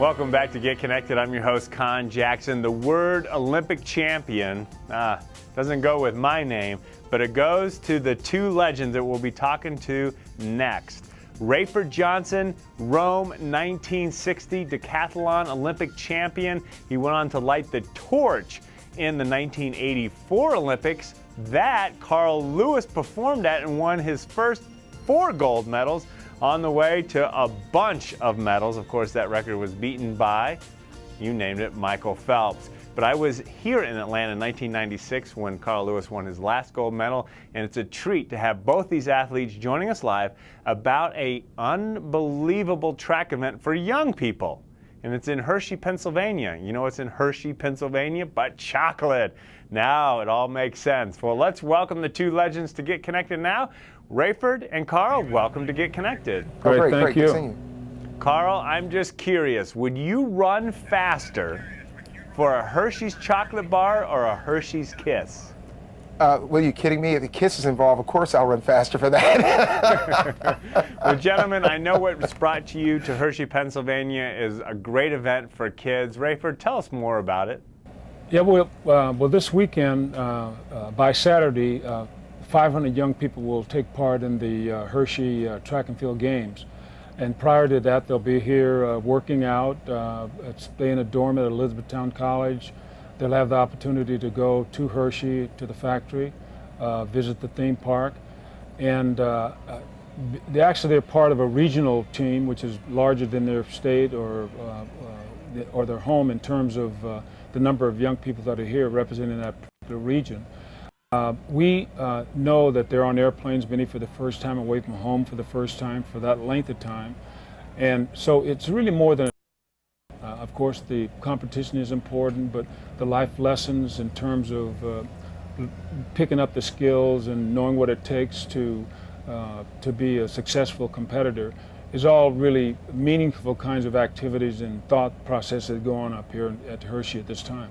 Welcome back to Get Connected. I'm your host, Conn Jackson. The word Olympic champion doesn't go with my name, but it goes to the two legends that we'll be talking to next. Rafer Johnson, Rome 1960 decathlon Olympic champion. He went on to light the torch in the 1984 Olympics that Carl Lewis performed at and won his first 4 gold medals, on the way to a bunch of medals. Of course, that record was beaten by, you named it, Michael Phelps. But I was here in Atlanta in 1996 when Carl Lewis won his last gold medal, and it's a treat to have both these athletes joining us live about an unbelievable track event for young people. And it's in Hershey, Pennsylvania. You know what's in Hershey, Pennsylvania? But chocolate. Now it all makes sense. Well, let's welcome the two legends to Get Connected now. Rafer and Carl, welcome to Get Connected. Great, thank you. Carl, I'm just curious, would you run faster for a Hershey's chocolate bar or a Hershey's Kiss? Are you kidding me? If the Kiss is involved, of course I'll run faster for that. Well, gentlemen, I know what's brought you to Hershey, Pennsylvania is a great event for kids. Rafer, tell us more about it. Yeah, well, this weekend, by Saturday, 500 young people will take part in the Hershey track and field games. And prior to that, they'll be here working out, stay in a dorm at Elizabethtown College. They'll have the opportunity to go to Hershey, to the factory, visit the theme park. And they're part of a regional team, which is larger than their state or their home in terms of the number of young people that are here representing that particular region. We know that they're on airplanes, many for the first time, away from home for the first time, for that length of time. And so it's really more than, of course, the competition is important, but the life lessons in terms of picking up the skills and knowing what it takes to be a successful competitor is all really meaningful kinds of activities and thought processes that go on up here at Hershey at this time.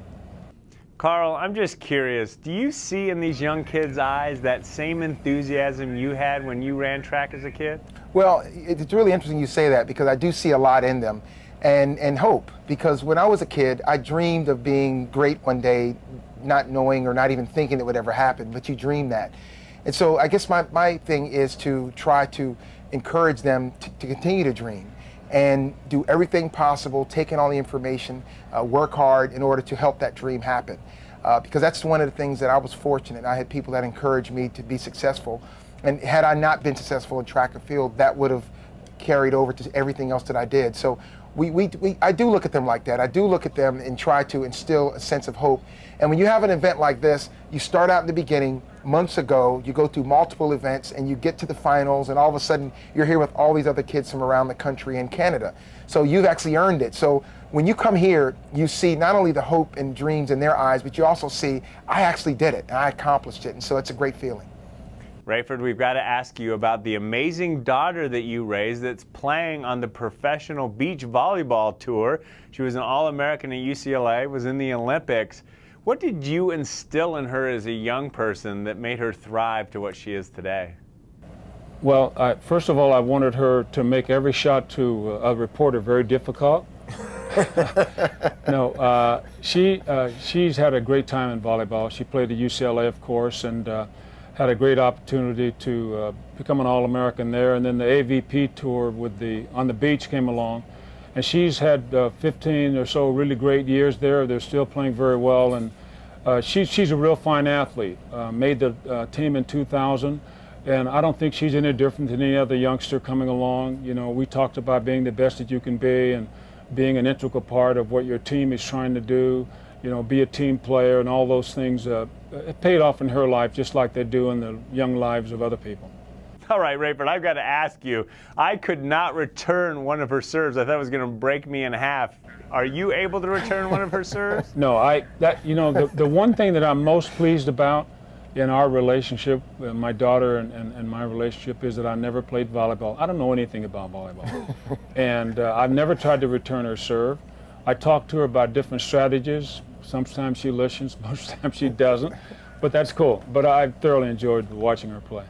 Carl, I'm just curious, do you see in these young kids' eyes that same enthusiasm you had when you ran track as a kid? Well, it's really interesting you say that because I do see a lot in them and hope. Because when I was a kid, I dreamed of being great one day, not knowing or not even thinking it would ever happen, but you dream that. And so I guess my thing is to try to encourage them to continue to dream and do everything possible, take in all the information, work hard in order to help that dream happen. Because that's one of the things that I was fortunate. I had people that encouraged me to be successful. And had I not been successful in track and field, that would have carried over to everything else that I did. So I do look at them like that. I do look at them and try to instill a sense of hope. And when you have an event like this, you start out in the beginning, months ago, you go through multiple events and you get to the finals and all of a sudden you're here with all these other kids from around the country and Canada. So you've actually earned it. So when you come here, you see not only the hope and dreams in their eyes, but you also see, I actually did it and I accomplished it. And so it's a great feeling. Rafer, we've got to ask you about the amazing daughter that you raised that's playing on the professional beach volleyball tour. She was an All-American at UCLA, was in the Olympics. What did you instill in her as a young person that made her thrive to what she is today? Well, first of all, I wanted her to make every shot to a reporter very difficult. No, she's had a great time in volleyball. She played at UCLA, of course, and had a great opportunity to become an All-American there. And then the AVP tour on the beach came along. And she's had 15 or so really great years there. They're still playing very well. And she's a real fine athlete. Made the team in 2000. And I don't think she's any different than any other youngster coming along. You know, we talked about being the best that you can be and being an integral part of what your team is trying to do. You know, be a team player and all those things. It paid off in her life just like they do in the young lives of other people. All right, Rafer, I've got to ask you, I could not return one of her serves. I thought it was going to break me in half. Are you able to return one of her serves? No, the one thing that I'm most pleased about in our relationship, my daughter and my relationship, is that I never played volleyball. I don't know anything about volleyball. And I've never tried to return her serve. I talk to her about different strategies. Sometimes she listens, most times she doesn't. But that's cool. But I thoroughly enjoyed watching her play.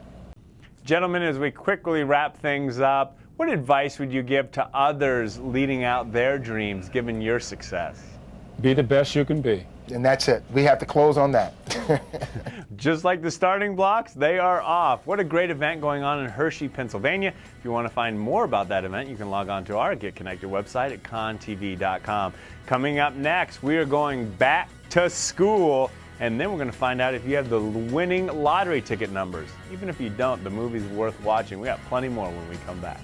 Gentlemen, as we quickly wrap things up, What advice would you give to others leading out their dreams given your success? Be the best you can be. And that's it. We have to close on that. Just like the starting blocks, they are off. What a great event going on in Hershey, Pennsylvania. If you want to find more about that event, you can log on to our Get Connected website at conntv.com. Coming up next, we are going back to school, and then we're going to find out if you have the winning lottery ticket numbers. Even if you don't, the movie's worth watching. We got plenty more when we come back.